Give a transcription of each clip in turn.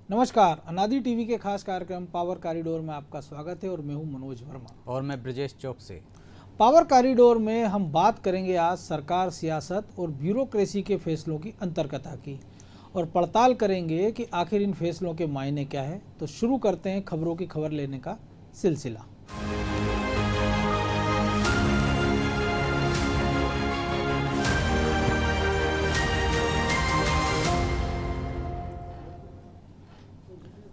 नमस्कार, अनादि टीवी के खास कार्यक्रम पावर कॉरिडोर में आपका स्वागत है और मैं हूं मनोज वर्मा। और मैं ब्रजेश चौक से। पावर कॉरिडोर में हम बात करेंगे आज सरकार, सियासत और ब्यूरोक्रेसी के फैसलों की अंतर्कथा की और पड़ताल करेंगे कि आखिर इन फैसलों के मायने क्या है। तो शुरू करते हैं खबरों की खबर लेने का सिलसिला।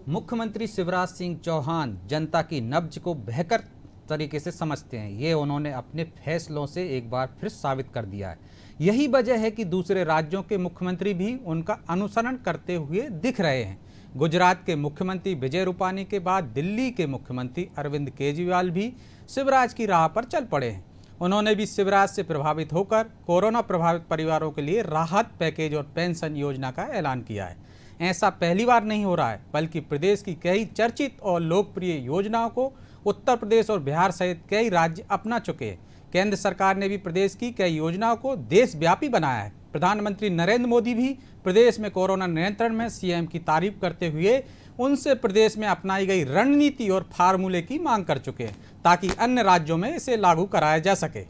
मुख्यमंत्री शिवराज सिंह चौहान जनता की नब्ज को बेहतर तरीके से समझते हैं। ये उन्होंने अपने फैसलों से एक बार फिर साबित कर दिया है। यही वजह है कि दूसरे राज्यों के मुख्यमंत्री भी उनका अनुसरण करते हुए दिख रहे हैं। गुजरात के मुख्यमंत्री विजय रूपानी के बाद दिल्ली के मुख्यमंत्री अरविंद केजरीवाल भी शिवराज की राह पर चल पड़े हैं। उन्होंने भी शिवराज से प्रभावित होकर कोरोना प्रभावित परिवारों के लिए राहत पैकेज और पेंशन योजना का ऐलान किया है। ऐसा पहली बार नहीं हो रहा है, बल्कि प्रदेश की कई चर्चित और लोकप्रिय योजनाओं को उत्तर प्रदेश और बिहार सहित कई राज्य अपना चुके हैं। केंद्र सरकार ने भी प्रदेश की कई योजनाओं को देशव्यापी बनाया है। प्रधानमंत्री नरेंद्र मोदी भी प्रदेश में कोरोना नियंत्रण में सीएम की तारीफ करते हुए उनसे प्रदेश में अपनाई गई रणनीति और फार्मूले की मांग कर चुके हैं, ताकि अन्य राज्यों में इसे लागू कराया जा सके।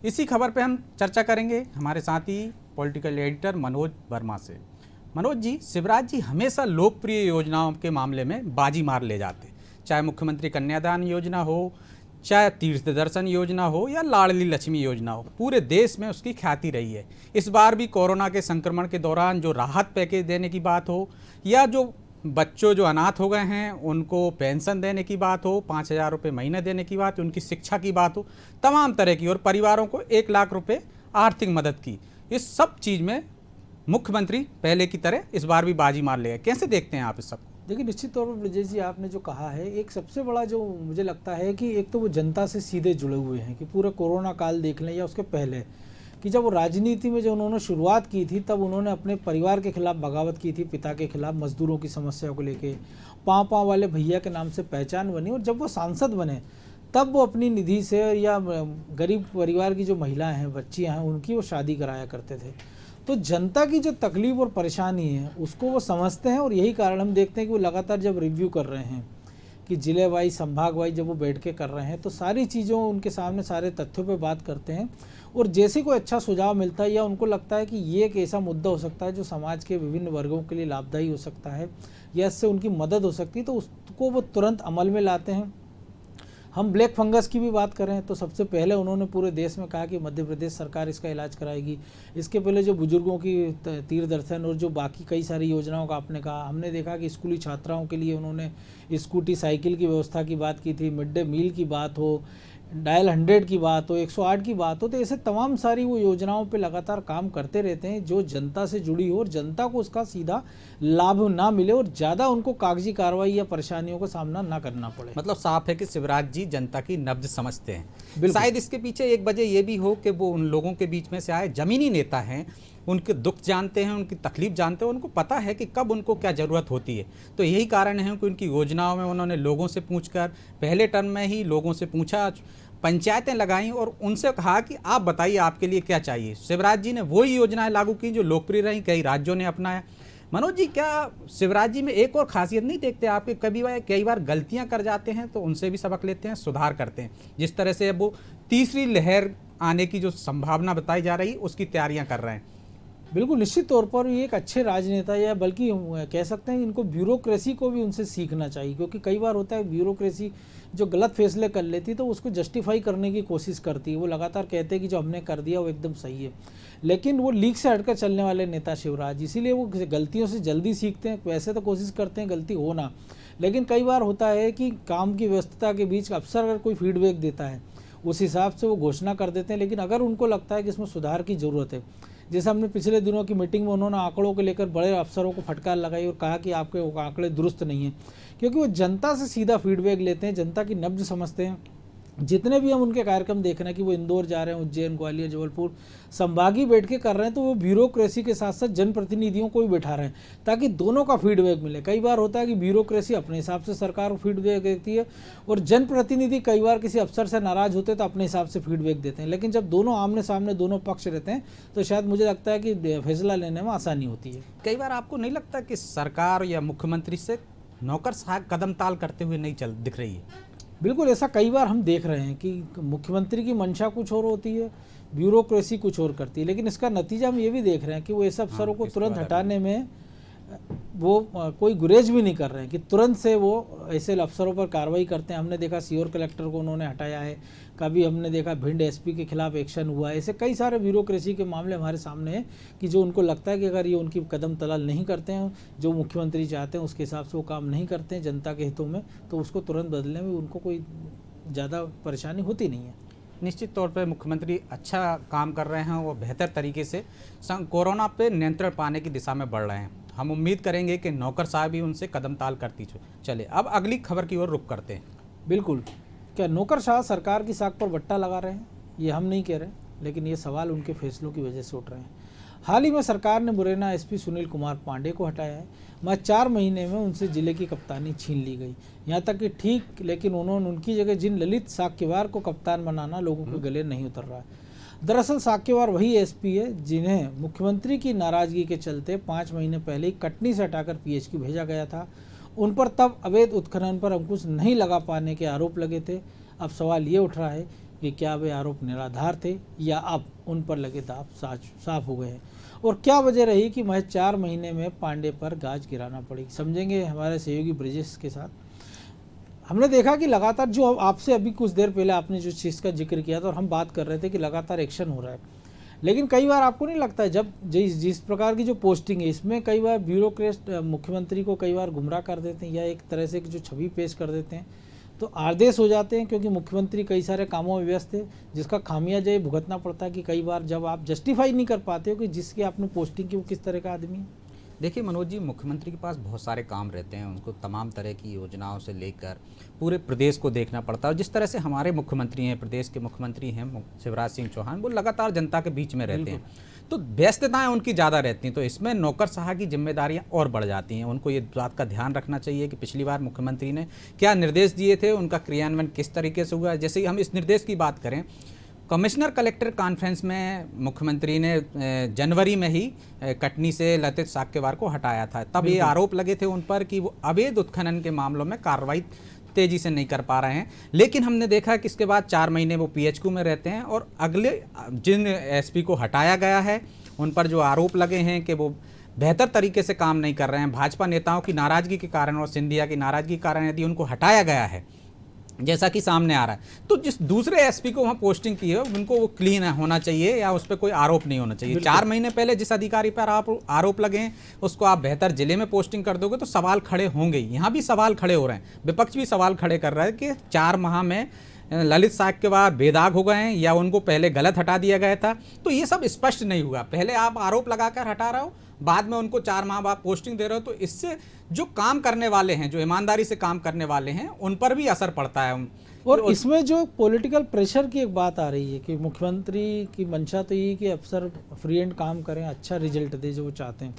इसी खबर पर हम चर्चा करेंगे हमारे साथी पॉलिटिकल एडिटर मनोज वर्मा से। मनोज जी, शिवराज जी हमेशा लोकप्रिय योजनाओं के मामले में बाजी मार ले जाते, चाहे मुख्यमंत्री कन्यादान योजना हो, चाहे तीर्थ दर्शन योजना हो या लाडली लक्ष्मी योजना हो, पूरे देश में उसकी ख्याति रही है। इस बार भी कोरोना के संक्रमण के दौरान जो राहत पैकेज देने की बात हो, या जो बच्चों जो अनाथ हो गए हैं उनको पेंशन देने की बात हो, 5,000 रुपये महीने देने की बात, उनकी शिक्षा की बात हो, तमाम तरह की, और परिवारों को 1 लाख रुपये आर्थिक मदद की, इस सब चीज़ में मुख्यमंत्री पहले की तरह इस बार भी बाजी मार ले। कैसे देखते हैं आप इस सब? देखिए, निश्चित तौर पर ब्रजेश जी आपने जो कहा है, एक सबसे बड़ा जो मुझे लगता है कि एक तो वो जनता से सीधे जुड़े हुए हैं कि पूरा कोरोना काल देख लें या उसके पहले, कि जब वो राजनीति में जो उन्होंने शुरुआत की थी तब उन्होंने अपने परिवार के खिलाफ बगावत की थी, पिता के खिलाफ, मजदूरों की समस्या को लेके पाँव पाँव वाले भैया के नाम से पहचान बनी। और जब वो सांसद बने तब वो अपनी निधि से या गरीब परिवार की जो महिलाएं हैं, बच्चियां हैं, उनकी वो शादी कराया करते थे। तो जनता की जो तकलीफ और परेशानी है उसको वो समझते हैं, और यही कारण हम देखते हैं कि वो लगातार जब रिव्यू कर रहे हैं कि जिले वाइज, संभाग वाइज जब वो बैठ के कर रहे हैं तो सारी चीज़ों उनके सामने, सारे तथ्यों पे बात करते हैं। और जैसे कोई अच्छा सुझाव मिलता है या उनको लगता है कि ये एक ऐसा मुद्दा हो सकता है जो समाज के विभिन्न वर्गों के लिए लाभदायी हो सकता है या इससे उनकी मदद हो सकती है, तो उसको वो तुरंत अमल में लाते हैं। हम ब्लैक फंगस की भी बात करें तो सबसे पहले उन्होंने पूरे देश में कहा कि मध्य प्रदेश सरकार इसका इलाज कराएगी। इसके पहले जो बुजुर्गों की तीर्थ दर्शन और जो बाकी कई सारी योजनाओं का आपने कहा, हमने देखा कि स्कूली छात्राओं के लिए उन्होंने स्कूटी, साइकिल की व्यवस्था की बात की थी, मिड डे मील की बात हो, डायल 100 की बात हो, 108 की बात हो, तो ऐसे तमाम सारी वो योजनाओं पे लगातार काम करते रहते हैं जो जनता से जुड़ी हो और जनता को उसका सीधा लाभ ना मिले और ज़्यादा उनको कागजी कार्रवाई या परेशानियों का सामना ना करना पड़े। मतलब साफ है कि शिवराज जी जनता की नब्ज समझते हैं। शायद इसके पीछे एक वजह ये भी हो कि वो उन लोगों के बीच में से आए जमीनी नेता हैं, उनके दुख जानते हैं, उनकी तकलीफ जानते हैं, उनको पता है कि कब उनको क्या ज़रूरत होती है। तो यही कारण है कि उनकी योजनाओं में उन्होंने लोगों से पूछकर, पहले टर्म में ही लोगों से पूछा, पंचायतें लगाईं और उनसे कहा कि आप बताइए आपके लिए क्या चाहिए। शिवराज जी ने वही योजनाएं लागू की जो लोकप्रिय रहीं, कई राज्यों ने अपनाया। मनोज जी, क्या शिवराज जी में एक और खासियत नहीं देखते आपके? कई बार गलतियां कर जाते हैं तो उनसे भी सबक लेते हैं, सुधार करते हैं। जिस तरह से अब वो तीसरी लहर आने की जो संभावना बताई जा रही है उसकी तैयारियां कर रहे हैं। बिल्कुल, निश्चित तौर पर ये एक अच्छे राजनेता, या बल्कि कह सकते हैं इनको ब्यूरोक्रेसी को भी उनसे सीखना चाहिए, क्योंकि कई बार होता है ब्यूरोक्रेसी जो गलत फैसले कर लेती तो उसको जस्टिफाई करने की कोशिश करती है। वो लगातार कहते हैं कि जो हमने कर दिया वो एकदम सही है, लेकिन वो लीक से हटकर चलने वाले नेता शिवराज, इसीलिए वो गलतियों से जल्दी सीखते हैं। वैसे तो कोशिश करते हैं गलती हो ना, लेकिन कई बार होता है कि काम की व्यस्तता के बीच अफसर अगर कोई फीडबैक देता है उस हिसाब से वो घोषणा कर देते हैं, लेकिन अगर उनको लगता है कि इसमें सुधार की ज़रूरत है, जैसे हमने पिछले दिनों की मीटिंग में उन्होंने आंकड़ों को लेकर बड़े अफसरों को फटकार लगाई और कहा कि आपके आंकड़े दुरुस्त नहीं हैं, क्योंकि वो जनता से सीधा फीडबैक लेते हैं, जनता की नब्ज समझते हैं, जितने भी हम उनके कार्यक्रम देख रहे हैं कि वो इंदौर जा रहे हैं, उज्जैन, ग्वालियर, जबलपुर संभागीय बैठ के कर रहे हैं, तो वो ब्यूरोक्रेसी के साथ साथ जनप्रतिनिधियों को भी बैठा रहे हैं ताकि दोनों का फीडबैक मिले। कई बार होता है कि ब्यूरोक्रेसी अपने हिसाब से सरकार को फीडबैक देती है और जनप्रतिनिधि कई बार किसी अफसर से नाराज होते हैं तो अपने हिसाब से फीडबैक देते हैं, लेकिन जब दोनों आमने सामने दोनों पक्ष रहते हैं तो शायद मुझे लगता है कि फैसला लेने में आसानी होती है। कई बार आपको नहीं लगता कि सरकार या मुख्यमंत्री से नौकरशाह कदम ताल करते हुए नहीं चल दिख रही है? बिल्कुल, ऐसा कई बार हम देख रहे हैं कि मुख्यमंत्री की मंशा कुछ और होती है, ब्यूरोक्रेसी कुछ और करती है, लेकिन इसका नतीजा हम ये भी देख रहे हैं कि वो ऐसे अफसरों को तुरंत हटाने में वो कोई गुरेज भी नहीं कर रहे हैं कि तुरंत से वो ऐसे अफसरों पर कार्रवाई करते हैं। हमने देखा सीहोर कलेक्टर को उन्होंने हटाया है, कभी हमने देखा भिंड एसपी के खिलाफ एक्शन हुआ है। ऐसे कई सारे ब्यूरोक्रेसी के मामले हमारे सामने हैं कि जो उनको लगता है कि अगर ये उनकी कदम तलाल नहीं करते हैं, जो मुख्यमंत्री चाहते हैं उसके हिसाब से वो काम नहीं करते हैं जनता के हितों में, तो उसको तुरंत बदलने में उनको कोई ज़्यादा परेशानी होती नहीं है। निश्चित तौर पर मुख्यमंत्री अच्छा काम कर रहे हैं, वो बेहतर तरीके से कोरोना पे नियंत्रण पाने की दिशा में बढ़ रहे हैं। हम उम्मीद करेंगे कि नौकरशाह भी उनसे कदम ताल करती चले। अब अगली खबर की ओर रुख करते हैं। बिल्कुल, क्या नौकरशाह सरकार की साख पर बट्टा लगा रहे हैं? ये हम नहीं कह रहे, लेकिन ये सवाल उनके फैसलों की वजह से उठ रहे हैं। हाल ही में सरकार ने मुरैना एसपी सुनील कुमार पांडे को हटाया है। मगर 4 महीने में उनसे जिले की कप्तानी छीन ली गई। यहाँ तक कि ठीक, लेकिन उन्होंने उनकी जगह जिन ललित साक्यवार को कप्तान बनाना लोगों के गले नहीं उतर रहा है। दरअसल साक्यवार वही एसपी है जिन्हें मुख्यमंत्री की नाराजगी के चलते 5 महीने पहले ही कटनी से हटाकर पीएचक्यू भेजा गया था। उन पर तब अवैध उत्खनन पर अंकुश नहीं लगा पाने के आरोप लगे थे। अब सवाल ये उठ रहा है कि क्या वे आरोप निराधार थे या अब उन पर लगे दाव साफ हो गए हैं, और क्या वजह रही कि महज 4 महीने में पांडे पर गाज गिराना पड़ी। समझेंगे हमारे सहयोगी ब्रिजेश के साथ। हमने देखा कि लगातार, जो आपसे अभी कुछ देर पहले आपने जो चीज़ का जिक्र किया था और हम बात कर रहे थे कि लगातार एक्शन हो रहा है, लेकिन कई बार आपको नहीं लगता है जब जिस प्रकार की जो पोस्टिंग है इसमें कई बार ब्यूरोक्रेट मुख्यमंत्री को कई बार गुमराह कर देते हैं या एक तरह से जो छवि पेश कर देते हैं तो आदेश हो जाते हैं, क्योंकि मुख्यमंत्री कई सारे कामों में व्यस्त है जिसका खामियाजा ये भुगतना पड़ता है कि कई बार जब आप जस्टिफाई नहीं कर पाते हो कि जिसकी आपने पोस्टिंग की वो किस तरह का आदमी है। देखिए मनोज जी, मुख्यमंत्री के पास बहुत सारे काम रहते हैं, उनको तमाम तरह की योजनाओं से लेकर पूरे प्रदेश को देखना पड़ता है। और जिस तरह से हमारे मुख्यमंत्री हैं, प्रदेश के मुख्यमंत्री हैं शिवराज सिंह चौहान, वो लगातार जनता के बीच में रहते हैं, तो व्यस्तताएं उनकी ज़्यादा रहती हैं, तो इसमें नौकरशाह की जिम्मेदारियां और बढ़ जाती हैं। उनको ये बात का ध्यान रखना चाहिए कि पिछली बार मुख्यमंत्री ने क्या निर्देश दिए थे, उनका क्रियान्वयन किस तरीके से हुआ। जैसे हम इस निर्देश की बात करें, कमिश्नर कलेक्टर कॉन्फ्रेंस में मुख्यमंत्री ने जनवरी में ही कटनी से ललित साक्यवार को हटाया था। तब ये आरोप लगे थे उन पर कि वो अवैध उत्खनन के मामलों में कार्रवाई तेजी से नहीं कर पा रहे हैं, लेकिन हमने देखा कि इसके बाद 4 महीने वो पीएचक्यू में रहते हैं और अगले जिन एसपी को हटाया गया है उन पर जो आरोप लगे हैं कि वो बेहतर तरीके से काम नहीं कर रहे हैं, भाजपा नेताओं की नाराजगी के कारण और सिंधिया की नाराजगी के कारण यदि उनको हटाया गया है जैसा कि सामने आ रहा है, तो जिस दूसरे एसपी को वहाँ पोस्टिंग की है उनको वो क्लीन होना चाहिए या उस पर कोई आरोप नहीं होना चाहिए। 4 महीने पहले जिस अधिकारी पर आरोप लगे हैं उसको आप बेहतर जिले में पोस्टिंग कर दोगे तो सवाल खड़े होंगे। यहाँ भी सवाल खड़े हो रहे हैं, विपक्ष भी सवाल खड़े कर रहा है कि 4 माह में ललित साक्यवार बेदाग हो गए हैं या उनको पहले गलत हटा दिया गया था। तो ये सब स्पष्ट नहीं हुआ, पहले आप आरोप लगाकर हटा रहे हो, बाद में उनको 4 माह बाद पोस्टिंग दे रहे हो, तो इससे जो काम करने वाले हैं, जो ईमानदारी से काम करने वाले हैं, उन पर भी असर पड़ता है। और इसमें जो पॉलिटिकल प्रेशर की एक बात आ रही है कि मुख्यमंत्री की मंशा तो ये कि अफसर फ्री एंड काम करें, अच्छा रिजल्ट दे जो वो चाहते हैं।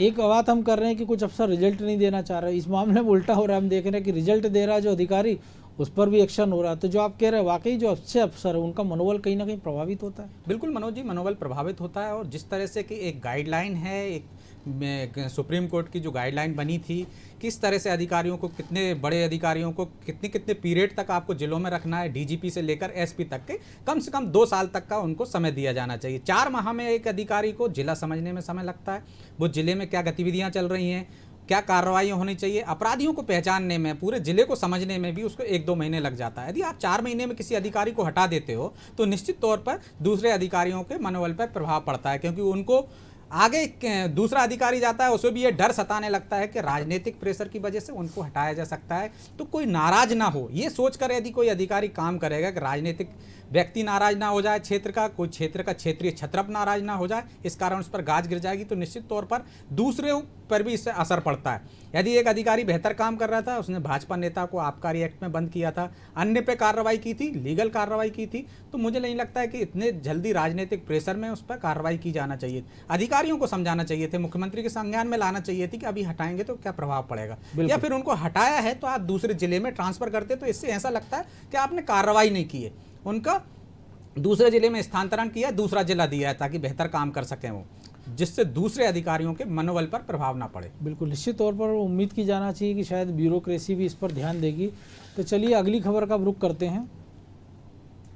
एक बात हम कर रहे हैं कि कुछ अफसर रिजल्ट नहीं देना चाह रहे, इस मामले में उल्टा हो रहा है। हम देख रहे हैं कि रिजल्ट दे रहा है जो अधिकारी, उस पर भी एक्शन हो रहा है। तो जो आप कह रहे हैं वाकई जो अच्छे अफसर है उनका मनोबल कहीं ना कहीं प्रभावित होता है। बिल्कुल मनोज जी, मनोबल प्रभावित होता है। और जिस तरह से कि एक गाइडलाइन है, एक सुप्रीम कोर्ट की जो गाइडलाइन बनी थी, किस तरह से अधिकारियों को, कितने बड़े अधिकारियों को कितने पीरियड तक आपको जिलों में रखना है, डीजीपी से लेकर एसपी तक के कम से कम 2 साल तक का उनको समय दिया जाना चाहिए। 4 माह में एक अधिकारी को जिला समझने में समय लगता है, वो जिले में क्या गतिविधियाँ चल रही हैं, क्या कार्रवाइयाँ होनी चाहिए, अपराधियों को पहचानने में, पूरे जिले को समझने में भी उसको 1-2 महीने लग जाता है। यदि आप 4 महीने में किसी अधिकारी को हटा देते हो तो निश्चित तौर पर दूसरे अधिकारियों के मनोबल पर प्रभाव पड़ता है, क्योंकि उनको आगे दूसरा अधिकारी जाता है उसे भी ये डर सताने लगता है कि राजनीतिक प्रेशर की वजह से उनको हटाया जा सकता है, तो कोई नाराज ना हो। ये सोचकर यदि कोई अधिकारी काम करेगा कि राजनीतिक व्यक्ति नाराज ना हो जाए, क्षेत्र का क्षेत्रीय क्षत्रप नाराज ना हो जाए, इस कारण उस पर गाज गिर जाएगी, तो निश्चित तौर पर दूसरे पर भी इससे असर पड़ता है। यदि एक अधिकारी बेहतर काम कर रहा था, उसने भाजपा नेता को आबकारी एक्ट में बंद किया था, अन्य पे कार्रवाई की थी, लीगल कार्रवाई की थी, तो मुझे नहीं लगता है कि इतने जल्दी राजनीतिक प्रेशर में उस पर कार्रवाई की जाना चाहिए। अधिकारियों को समझाना चाहिए थे, मुख्यमंत्री के संज्ञान में लाना चाहिए थी कि अभी हटाएंगे तो क्या प्रभाव पड़ेगा, या फिर उनको हटाया है तो आप दूसरे जिले में ट्रांसफर करते, तो इससे ऐसा लगता है कि आपने कार्रवाई नहीं की है, उनका दूसरे जिले में स्थानांतरण किया, दूसरा जिला दिया है ताकि बेहतर काम कर सकें वो, जिससे दूसरे अधिकारियों के मनोबल पर प्रभाव ना पड़े। बिल्कुल, निश्चित तौर पर उम्मीद की जाना चाहिए कि शायद ब्यूरोक्रेसी भी इस पर ध्यान देगी। तो चलिए अगली खबर का रुख करते हैं।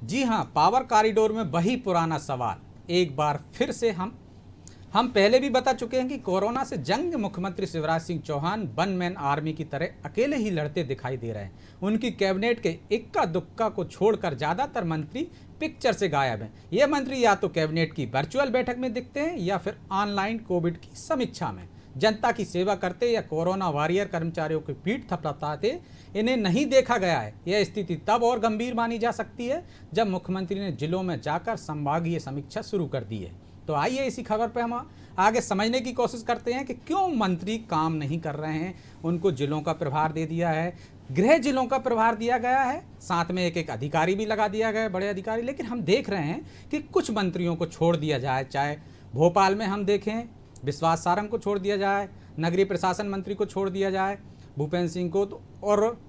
जी हाँ, पावर कॉरिडोर में वही पुराना सवाल एक बार फिर से हम पहले भी बता चुके हैं कि कोरोना से जंग मुख्यमंत्री Shivraj Singh Chouhan one man army की तरह अकेले ही लड़ते दिखाई दे रहे हैं। उनकी कैबिनेट के इक्का दुक्का को छोड़कर ज़्यादातर मंत्री पिक्चर से गायब हैं। ये मंत्री या तो कैबिनेट की वर्चुअल बैठक में दिखते हैं या फिर ऑनलाइन कोविड की समीक्षा में जनता की सेवा करते या कोरोना वॉरियर कर्मचारियों की पीठ थपथपाते इन्हें नहीं देखा गया है। यह स्थिति तब और गंभीर मानी जा सकती है जब मुख्यमंत्री ने जिलों में जाकर संभागीय समीक्षा शुरू कर दी है। तो आइए इसी खबर पे हम आगे समझने की कोशिश करते हैं कि क्यों मंत्री काम नहीं कर रहे हैं। उनको जिलों का प्रभार दे दिया है, गृह जिलों का प्रभार दिया गया है, साथ में एक एक अधिकारी भी लगा दिया गया है, बड़े अधिकारी, लेकिन हम देख रहे हैं कि कुछ मंत्रियों को छोड़ दिया जाए। चाहे भोपाल में हम देखें विश्वास सारंग को छोड़ दिया जाए, नगरीय प्रशासन मंत्री को छोड़ दिया जाए भूपेंद्र सिंह को, और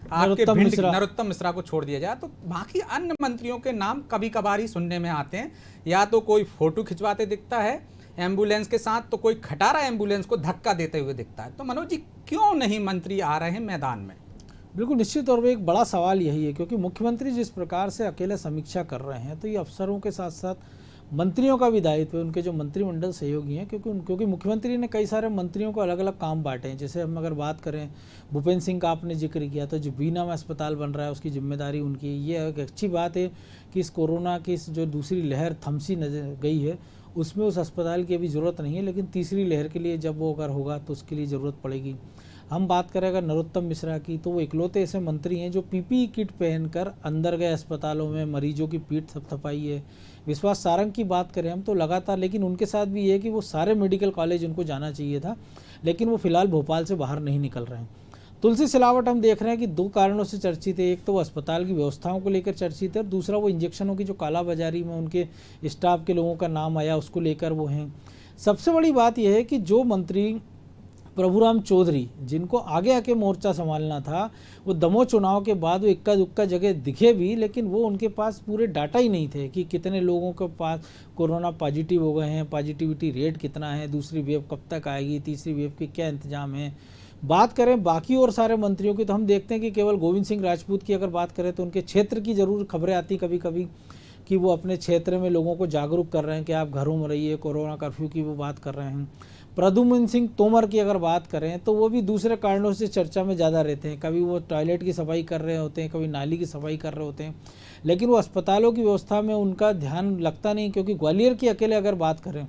आपके नरोत्तम मिश्रा को छोड़ दिया जाए, तो बाकी अन्य मंत्रियों के नाम कभी कभार ही सुनने में आते हैं। या तो कोई फोटो खिंचवाते दिखता है एम्बुलेंस के साथ, तो कोई खटारा एम्बुलेंस को धक्का देते हुए दिखता है। तो मनोज जी, क्यों नहीं मंत्री आ रहे हैं मैदान में? बिल्कुल, निश्चित तौर पर एक बड़ा सवाल यही है, क्योंकि मुख्यमंत्री जिस प्रकार से अकेले समीक्षा कर रहे हैं, तो ये अफसरों के साथ साथ मंत्रियों का भी दायित्व है, उनके जो मंत्रिमंडल सहयोगी हैं, क्योंकि मुख्यमंत्री ने कई सारे मंत्रियों को अलग अलग काम बांटे हैं। जैसे हम अगर बात करें भूपेंद्र सिंह का आपने जिक्र किया, तो जो बीना में अस्पताल बन रहा है उसकी जिम्मेदारी उनकी है। ये एक अच्छी बात है कि इस कोरोना की जो दूसरी लहर थमसी नजर गई है, उसमें उस अस्पताल की अभी ज़रूरत नहीं है, लेकिन तीसरी लहर के लिए जब वो अगर होगा तो उसके लिए ज़रूरत पड़ेगी। हम बात करें अगर नरोत्तम मिश्रा की, तो वो इकलौते ऐसे मंत्री हैं जो पीपीई किट पहनकर अंदर गए अस्पतालों में मरीजों की पीठ थपथपाई है। विश्वास सारंग की बात करें हम, तो लगातार, लेकिन उनके साथ भी ये है कि वो सारे मेडिकल कॉलेज उनको जाना चाहिए था, लेकिन वो फिलहाल भोपाल से बाहर नहीं निकल रहे हैं। तुलसी सिलावट हम देख रहे हैं कि दो कारणों से चर्चित है। एक तो वो अस्पताल की व्यवस्थाओं को लेकर चर्चित है, और दूसरा वो इंजेक्शनों की जो कालाबाजारी में उनके स्टाफ के लोगों का नाम आया उसको लेकर वो हैं। सबसे बड़ी बात यह है कि जो मंत्री प्रभुराम चौधरी, जिनको आगे आके मोर्चा संभालना था, वो दमोह चुनाव के बाद वो इक्का दुक्का जगह दिखे भी, लेकिन वो उनके पास पूरे डाटा ही नहीं थे कि कितने लोगों के पास कोरोना पॉजिटिव हो गए हैं, पॉजिटिविटी रेट कितना है, दूसरी वेव कब तक आएगी, तीसरी वेव के क्या इंतजाम है। बात करें बाकी और सारे मंत्रियों की, तो हम देखते हैं कि केवल गोविंद सिंह राजपूत की अगर बात करें तो उनके क्षेत्र की ज़रूर खबरें आती कभी कभी कि वो अपने क्षेत्र में लोगों को जागरूक कर रहे हैं कि आप घरों में रहिए, कोरोना कर्फ्यू की वो बात कर रहे हैं। प्रद्युम्न सिंह तोमर की अगर बात करें तो वो भी दूसरे कारणों से चर्चा में ज़्यादा रहते हैं। कभी वो टॉयलेट की सफाई कर रहे होते हैं, कभी नाली की सफाई कर रहे होते हैं, लेकिन वो अस्पतालों की व्यवस्था में उनका ध्यान लगता नहीं। क्योंकि ग्वालियर की अकेले अगर बात करें,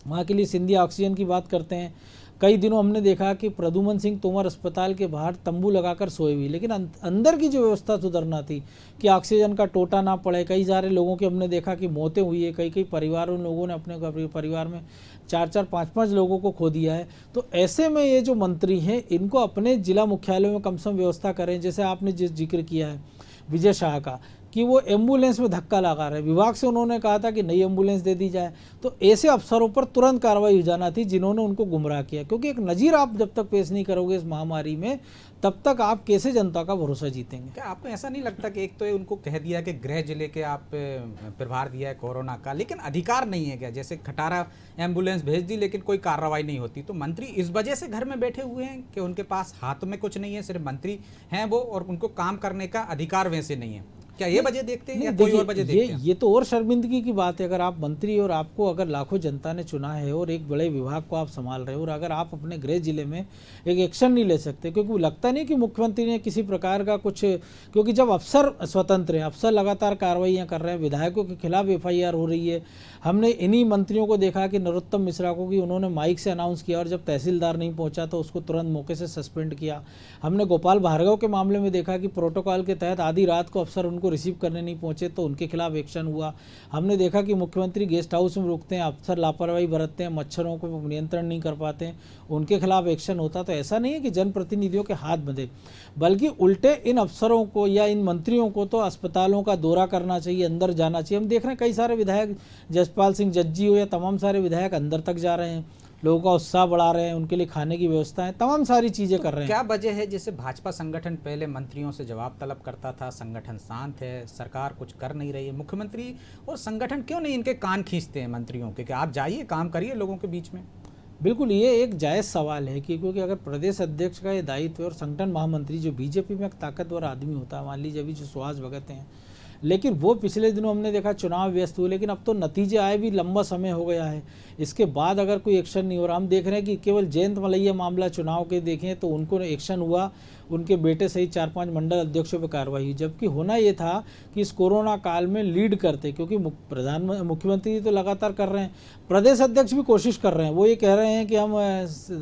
वहाँ के लिए सिंधिया ऑक्सीजन की बात करते हैं। कई दिनों हमने देखा कि प्रद्युम्न सिंह तोमर अस्पताल के बाहर तंबू लगाकर सोए हुए, लेकिन अंदर की जो व्यवस्था सुधरना थी कि ऑक्सीजन का टोटा ना पड़े। कई सारे लोगों की हमने देखा कि मौतें हुई है, कई परिवारों लोगों ने अपने परिवार में 4-4, 5-5 लोगों को खो दिया है। तो ऐसे में ये जो मंत्री हैं, इनको अपने जिला मुख्यालयों में कम से कम व्यवस्था करें। जैसे आपने जिस जिक्र किया है विजय शाह का, कि वो एम्बुलेंस में धक्का लगा रहे, विभाग से उन्होंने कहा था कि नई एम्बुलेंस दे दी जाए। तो ऐसे अफसरों पर तुरंत कार्रवाई हो जाना थी जिन्होंने उनको गुमराह किया, क्योंकि एक नज़ीर आप जब तक पेश नहीं करोगे इस महामारी में, तब तक आप कैसे जनता का भरोसा जीतेंगे। क्या आपको ऐसा नहीं लगता कि एक तो ये उनको कह दिया कि गृह जिले के आप प्रभार दिया है कोरोना का, लेकिन अधिकार नहीं है क्या? जैसे खटारा एम्बुलेंस भेज दी लेकिन कोई कार्रवाई नहीं होती, तो मंत्री इस वजह से घर में बैठे हुए हैं कि उनके पास हाथ में कुछ नहीं है, सिर्फ मंत्री हैं वो, और उनको काम करने का अधिकार वैसे नहीं है? क्या ये वजह देखते हैं या कोई और वजह देखते हैं? ये तो और शर्मिंदगी की बात है। अगर आप मंत्री और आपको अगर लाखों जनता ने चुना है और एक बड़े विभाग को आप संभाल रहे हो, और अगर आप अपने गृह जिले में एक एक्शन नहीं ले सकते, क्योंकि लगता नहीं कि मुख्यमंत्री ने किसी प्रकार का कुछ, क्योंकि जब अफसर स्वतंत्र हैं, अफसर लगातार कार्रवाइयाँ कर रहे हैं, विधायकों के खिलाफ FIR हो रही है। हमने इन्हीं मंत्रियों को देखा कि नरोत्तम मिश्रा को, कि उन्होंने माइक से अनाउंस किया और जब तहसीलदार नहीं पहुंचा तो उसको तुरंत मौके से सस्पेंड किया। हमने गोपाल भार्गव के मामले में देखा कि प्रोटोकॉल के तहत आधी रात को अफसर उनको उनको रिसीव करने नहीं पहुंचे तो उनके खिलाफ एक्शन हुआ। हमने देखा कि मुख्यमंत्री गेस्ट हाउस में रुकते हैं, अफसर लापरवाही बरतते हैं, मच्छरों को नियंत्रण नहीं कर पाते हैं, उनके खिलाफ एक्शन होता। तो ऐसा नहीं है कि जनप्रतिनिधियों के हाथ बंधे, बल्कि उल्टे इन अफसरों को या इन मंत्रियों को तो अस्पतालों का दौरा करना चाहिए, अंदर जाना चाहिए। हम देख रहे हैं कई सारे विधायक, जसपाल सिंह जज्जी हो या तमाम सारे विधायक अंदर तक जा रहे हैं, लोगों का उत्साह बढ़ा रहे हैं, उनके लिए खाने की व्यवस्था है, तमाम सारी चीज़ें कर रहे हैं। क्या वजह है जैसे भाजपा संगठन पहले मंत्रियों से जवाब तलब करता था, संगठन शांत है, सरकार कुछ कर नहीं रही है, मुख्यमंत्री और संगठन क्यों नहीं इनके कान खींचते हैं मंत्रियों के कि आप जाइए काम करिए लोगों के बीच में? बिल्कुल, ये एक जायज़ सवाल है कि क्योंकि अगर प्रदेश अध्यक्ष का ये दायित्व है और संगठन महामंत्री जो बीजेपी में एक ताकतवर आदमी होता है, मान लीजिए अभी जो सुहास भगत हैं, लेकिन वो पिछले दिनों हमने देखा चुनाव व्यस्त हुए, लेकिन अब तो नतीजे आए भी लंबा समय हो गया है, इसके बाद अगर कोई एक्शन नहीं हो रहा। हम देख रहे हैं कि केवल जयंत मलैया मामला चुनाव के देखें तो उनको एक्शन हुआ, उनके बेटे सहित 4-5 मंडल अध्यक्षों पर कार्रवाई हुई, जबकि होना ये था कि इस कोरोना काल में लीड करते, क्योंकि मुख्यमंत्री तो लगातार कर रहे हैं, प्रदेश अध्यक्ष भी कोशिश कर रहे हैं। वो ये कह रहे हैं कि हम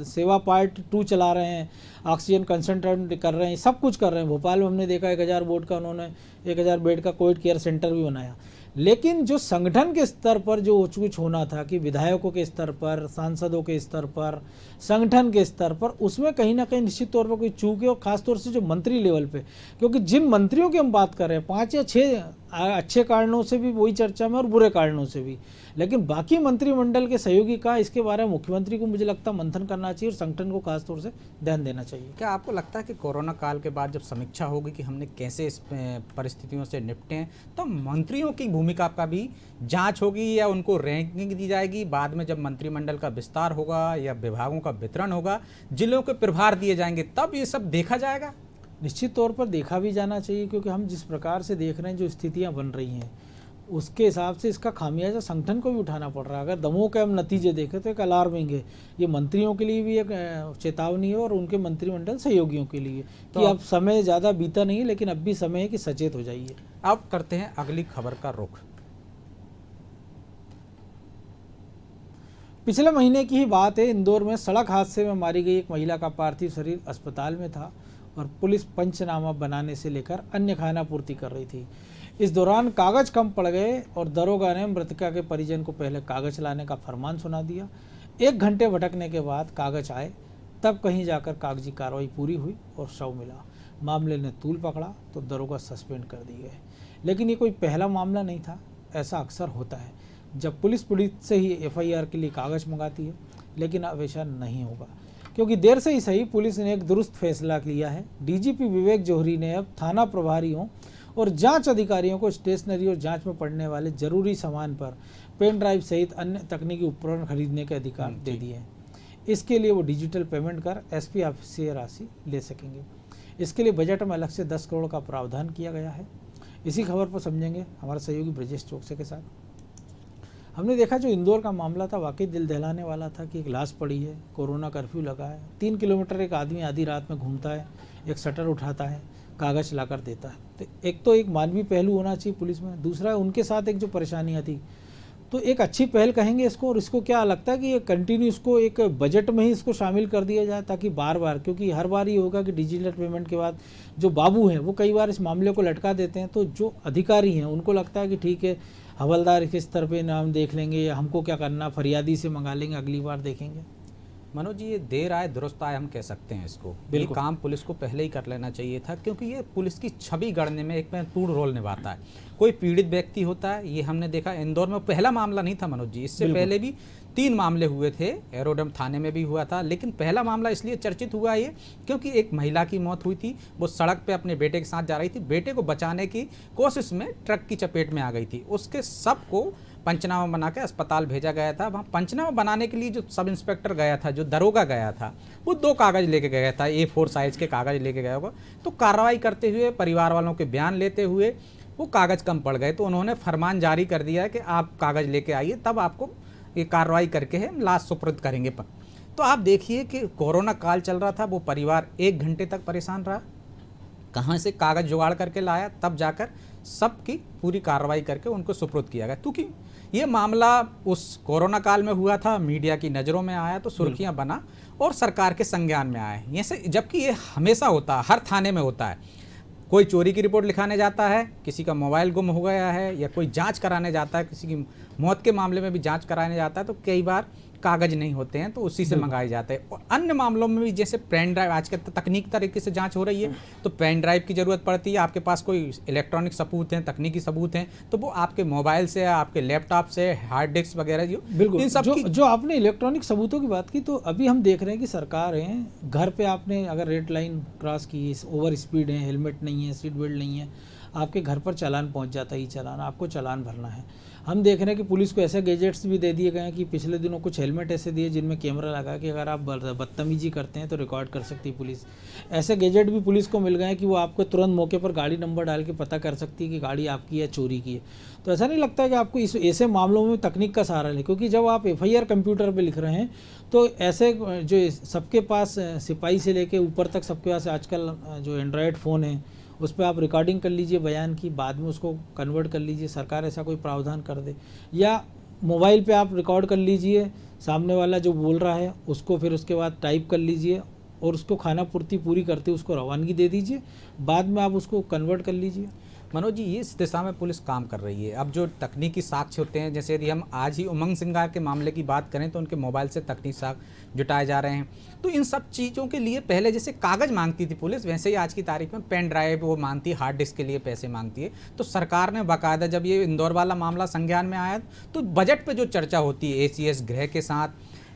सेवा पार्ट 2 चला रहे हैं, ऑक्सीजन कंसंट्रेट कर रहे हैं, सब कुछ कर रहे हैं। भोपाल में हमने देखा 1000 बेड का उन्होंने 1000 बेड का कोविड केयर सेंटर भी बनाया। लेकिन जो संगठन के स्तर पर जो कुछ होना था कि विधायकों के स्तर पर, सांसदों के स्तर पर, संगठन के स्तर पर, उसमें कहीं ना कहीं निश्चित तौर पर कोई चूक है, और खासतौर से जो मंत्री लेवल पे, क्योंकि जिन मंत्रियों की हम बात कर रहे हैं 5 या 6 अच्छे कारणों से भी वही चर्चा में और बुरे कारणों से भी, लेकिन बाकी मंत्रिमंडल के सहयोगी का इसके बारे में मुख्यमंत्री को मुझे लगता है मंथन करना चाहिए और संगठन को खासतौर से ध्यान देना चाहिए। क्या आपको लगता है कि कोरोना काल के बाद जब समीक्षा होगी कि हमने कैसे इस परिस्थितियों से निपटे हैं, तो मंत्रियों की भूमिका का भी जांच होगी या उनको रैंकिंग दी जाएगी? बाद में जब मंत्रिमंडल का विस्तार होगा या विभागों का वितरण होगा, जिलों के प्रभार दिए जाएंगे, तब ये सब देखा जाएगा? निश्चित तौर पर देखा भी जाना चाहिए, क्योंकि हम जिस प्रकार से देख रहे हैं, जो स्थितियां बन रही हैं, उसके हिसाब से इसका खामियाजा संगठन को भी उठाना पड़ रहा है। अगर दमोह के हम नतीजे देखें तो एक अलार्मिंग है, ये मंत्रियों के लिए भी एक चेतावनी है और उनके मंत्रिमंडल सहयोगियों के लिए कि अब समय ज़्यादा बीता नहीं है, लेकिन अब भी समय है कि सचेत हो जाइए। अब करते हैं अगली खबर का रुख। पिछले महीने की ही बात है, इंदौर में सड़क हादसे में मारी गई एक महिला का पार्थिव शरीर अस्पताल में था और पुलिस पंचनामा बनाने से लेकर अन्य खानापूर्ति कर रही थी। इस दौरान कागज कम पड़ गए और दरोगा ने मृतका के परिजन को पहले कागज लाने का फरमान सुना दिया। 1 घंटे भटकने के बाद कागज आए, तब कहीं जाकर कागजी कार्रवाई पूरी हुई और शव मिला। मामले ने तूल पकड़ा तो दरोगा सस्पेंड कर दिए गए। लेकिन ये कोई पहला मामला नहीं था, ऐसा अक्सर होता है जब पुलिस से ही FIR के लिए कागज मंगाती है, लेकिन अब ऐसा नहीं होगा, क्योंकि देर से ही सही पुलिस ने एक दुरुस्त फैसला लिया है। DGP विवेक जौहरी ने अब थाना प्रभारियों और जांच अधिकारियों को स्टेशनरी और जांच में पड़ने वाले जरूरी सामान पर पेन ड्राइव सहित अन्य तकनीकी उपकरण खरीदने के अधिकार दे दिए हैं। इसके लिए वो डिजिटल पेमेंट कर SP ऑफिस से राशि ले सकेंगे। इसके लिए बजट में अलग से 10 करोड़ का प्रावधान किया गया है। इसी खबर पर समझेंगे हमारे सहयोगी ब्रजेश चौकसे के साथ। हमने देखा जो इंदौर का मामला था वाकई दिल दहलाने वाला था कि एक लाश पड़ी है, कोरोना कर्फ्यू लगा है, 3 किलोमीटर एक आदमी आधी रात में घूमता है, एक शटर उठाता है, कागज लाकर देता है। तो एक मानवीय पहलू होना चाहिए पुलिस में, दूसरा उनके साथ एक जो परेशानियाँ थी, तो एक अच्छी पहल कहेंगे इसको। और इसको क्या लगता है कि ये कंटिन्यू इसको एक बजट में ही इसको शामिल कर दिया जाए, ताकि बार बार, क्योंकि हर बार ये होगा कि डिजिटल पेमेंट के बाद जो बाबू हैं वो कई बार इस मामले को लटका देते हैं, तो जो अधिकारी हैं उनको लगता है कि ठीक है हवलदार के स्तर पे नाम देख लेंगे या हमको क्या करना, फरियादी से मंगा लेंगे, अगली बार देखेंगे। मनोज जी, ये देर आए दुरुस्त आए हम कह सकते हैं इसको। ये काम पुलिस को पहले ही कर लेना चाहिए था, क्योंकि ये पुलिस की छवि गढ़ने में एक महत्वपूर्ण रोल निभाता है। कोई पीड़ित व्यक्ति होता है, ये हमने देखा इंदौर में पहला मामला नहीं था मनोज जी, इससे पहले भी 3 मामले हुए थे, एरोडम थाने में भी हुआ था, लेकिन पहला मामला इसलिए चर्चित हुआ ये क्योंकि एक महिला की मौत हुई थी। वो सड़क पे अपने बेटे के साथ जा रही थी, बेटे को बचाने की कोशिश में ट्रक की चपेट में आ गई थी। उसके सब को पंचनामा बना के अस्पताल भेजा गया था। वहाँ पंचनामा बनाने के लिए जो सब इंस्पेक्टर गया था, जो दरोगा गया था, वो 2 कागज़ लेके गया था, A4 साइज़ के कागज़ लेके गया होगा। तो कार्रवाई करते हुए, परिवार वालों के बयान लेते हुए वो कागज़ कम पड़ गए, तो उन्होंने फरमान जारी कर दिया है कि आप कागज़ लेके आइए, तब आपको ये कार्रवाई करके हम लाश सुपुर्द करेंगे। तो आप देखिए कि कोरोना काल चल रहा था, वो परिवार 1 घंटे तक परेशान रहा, कहाँ से कागज़ जुगाड़ करके लाया, तब जाकर सबकी पूरी कार्रवाई करके उनको सुपुर्द किया गया। क्योंकि ये मामला उस कोरोना काल में हुआ था, मीडिया की नज़रों में आया तो सुर्खियां बना और सरकार के संज्ञान में आए। जबकि ये हमेशा होता है, हर थाने में होता है। कोई चोरी की रिपोर्ट लिखाने जाता है, किसी का मोबाइल गुम हो गया है, या कोई जांच कराने जाता है, किसी की मौत के मामले में भी जांच कराने जाता है, तो कई बार कागज नहीं होते हैं तो उसी से मंगाए जाते हैं। और अन्य मामलों में भी जैसे पेन ड्राइव, आजकल तकनीक तरीके से जांच हो रही है, तो पेन ड्राइव की ज़रूरत पड़ती है। आपके पास कोई इलेक्ट्रॉनिक सबूत हैं, तकनीकी सबूत हैं, तो वो आपके मोबाइल से, आपके लैपटॉप से, हार्ड डिस्क वगैरह, जो बिल्कुल इन सब जो आपने इलेक्ट्रॉनिक सबूतों की बात की, तो अभी हम देख रहे हैं कि सरकार है, घर पे आपने अगर रेड लाइन क्रॉस की, ओवर स्पीड है, हेलमेट नहीं है, सीट बेल्ट नहीं है, आपके घर पर चालान पहुंच जाता है, चालान आपको चालान भरना है। हम देख रहे हैं कि पुलिस को ऐसे गैजेट्स भी दे दिए गए हैं कि पिछले दिनों कुछ हेलमेट ऐसे दिए जिनमें कैमरा लगा कि अगर आप बदतमीजी करते हैं तो रिकॉर्ड कर सकती है पुलिस। ऐसे गैजेट भी पुलिस को मिल गए हैं कि वो आपको तुरंत मौके पर गाड़ी नंबर डाल के पता कर सकती है कि गाड़ी आपकी है, चोरी की है। तो ऐसा नहीं लगता है कि आपको इस ऐसे मामलों में तकनीक का सहारा लें, क्योंकि जब आप FIR कंप्यूटर पर लिख रहे हैं तो ऐसे जो सबके पास सिपाही से लेके ऊपर तक सबके पास आजकल जो एंड्रॉयड फ़ोन है उस पर आप रिकॉर्डिंग कर लीजिए बयान की, बाद में उसको कन्वर्ट कर लीजिए, सरकार ऐसा कोई प्रावधान कर दे, या मोबाइल पे आप रिकॉर्ड कर लीजिए सामने वाला जो बोल रहा है उसको, फिर उसके बाद टाइप कर लीजिए और उसको खाना पूर्ति पूरी करते उसको रवानगी दे दीजिए, बाद में आप उसको कन्वर्ट कर लीजिए। मनोज जी, इस दिशा में पुलिस काम कर रही है। अब जो तकनीकी साक्ष्य होते हैं, जैसे यदि हम आज ही उमंग सिंगार के मामले की बात करें तो उनके मोबाइल से तकनीकी साक्ष्य जुटाए जा रहे हैं। तो इन सब चीज़ों के लिए पहले जैसे कागज़ मांगती थी पुलिस, वैसे ही आज की तारीख में पेन ड्राइव वो मांगती है, हार्ड डिस्क के लिए पैसे मांगती है। तो सरकार ने बाकायदा, जब ये इंदौर वाला मामला संज्ञान में आया तो बजट पर जो चर्चा होती है ACS गृह के साथ,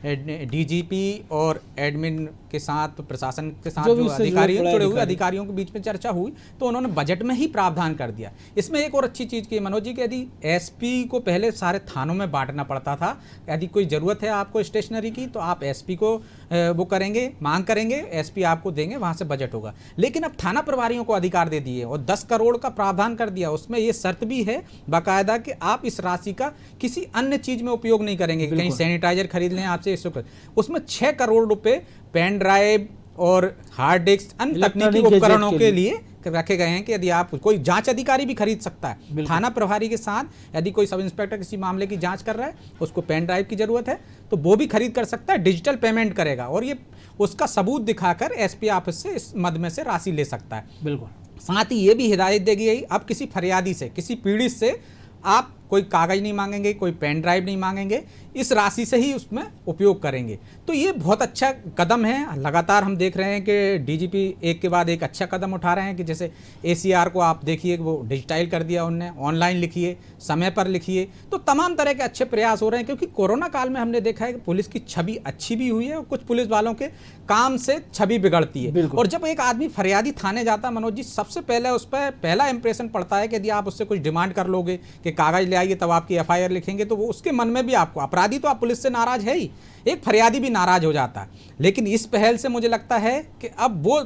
DGP और एडमिन के साथ, प्रशासन के साथ जो अधिकारी जुड़े हुए अधिकारियों के बीच में चर्चा हुई, तो उन्होंने बजट में ही प्रावधान कर दिया। इसमें एक और अच्छी चीज़ की मनोज जी कि यदि SP को पहले सारे थानों में बांटना पड़ता था, यदि कोई ज़रूरत है आपको स्टेशनरी की तो आप SP को वो करेंगे, मांग करेंगे, SP आपको देंगे, वहाँ से बजट होगा। लेकिन अब थाना प्रभारियों को अधिकार दे दिए और 10 करोड़ का प्रावधान कर दिया। उसमें ये शर्त भी है बाकायदा कि आप इस राशि का किसी अन्य चीज़ में उपयोग नहीं करेंगे, कहीं सैनिटाइजर खरीद लें आपसे, उसमें 6 करोड़ रुपए पेन ड्राइव और हार्ड डिस्क, अन्य तकनीकी उपकरणों के लिए रखे गए हैं कि यदि आप, कोई जांच अधिकारी भी खरीद सकता है थाना प्रभारी के साथ। यदि कोई सब इंस्पेक्टर किसी मामले की जांच कर रहा है, उसको पेन ड्राइव की जरूरत है, तो वो भी खरीद कर सकता है, डिजिटल पेमेंट करेगा और ये उसका सबूत दिखाकर SP ऑफिस से इस मद में से राशि ले सकता है। बिल्कुल। साथ ही ये भी हिदायत दी गई, अब किसी फरियादी से, किसी पीड़ित से आप कोई कागज नहीं मांगेंगे, कोई पेन ड्राइव नहीं मांगेंगे, इस राशि से ही उसमें उपयोग करेंगे। तो ये बहुत अच्छा कदम है। लगातार हम देख रहे हैं कि DGP एक के बाद एक अच्छा कदम उठा रहे हैं कि जैसे ACR को आप देखिए वो डिजिटाइल कर दिया उनने, ऑनलाइन लिखिए, समय पर लिखिए, तो तमाम तरह के अच्छे प्रयास हो रहे हैं। क्योंकि कोरोना काल में हमने देखा है कि पुलिस की छवि अच्छी भी हुई है और कुछ पुलिस वालों के काम से छवि बिगड़ती है। और जब एक आदमी फरियादी थाने जाता है मनोज जी, सबसे पहले उस पर पहला इंप्रेशन पड़ता है कि यदि आप उससे कुछ डिमांड कर लोगे कि कागज ले आइए तब आपकी FIR लिखेंगे, तो वो उसके मन में भी आपको, अपराधी तो आप पुलिस से नाराज है ही, एक फरियादी भी नाराज हो जाता है। लेकिन इस पहल से मुझे लगता है कि अब वो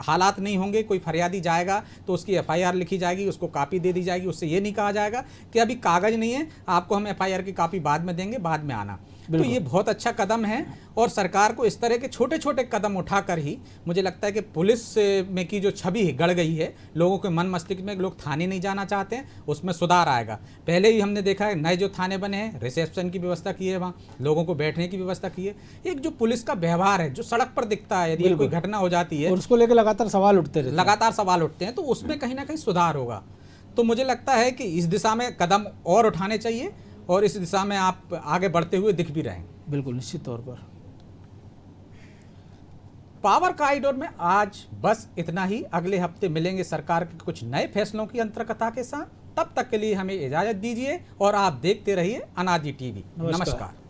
हालात नहीं होंगे। कोई फरियादी जाएगा तो उसकी FIR लिखी जाएगी, उसको कॉपी दे दी जाएगी, उससे ये नहीं कहा जाएगा कि अभी कागज नहीं है, आपको हम FIR की कॉपी बाद में देंगे, बाद में आना। तो ये बहुत अच्छा कदम है और सरकार को इस तरह के छोटे छोटे कदम उठाकर ही मुझे लगता है कि पुलिस में की जो छवि गड़ गई है, लोगों के मन मस्तिष्क में, लोग थाने नहीं जाना चाहते हैं, उसमें सुधार आएगा। पहले ही हमने देखा है नए जो थाने बने हैं, रिसेप्शन की व्यवस्था की है, वहाँ लोगों को बैठने की व्यवस्था की है। एक जो पुलिस का व्यवहार है जो सड़क पर दिखता है, यदि कोई घटना हो जाती है उसको लेकर लगातार सवाल उठते हैं, तो उसमें कहीं ना कहीं सुधार होगा। तो मुझे लगता है कि इस दिशा में कदम और उठाने चाहिए और इस दिशा में आप आगे बढ़ते हुए दिख भी रहे हैं। बिल्कुल, निश्चित तौर पर। पावर कॉरिडोर में आज बस इतना ही। अगले हफ्ते मिलेंगे सरकार के कुछ नए फैसलों की अंतर्कथा के साथ। तब तक के लिए हमें इजाजत दीजिए और आप देखते रहिए अनाजी TV। नमस्कार।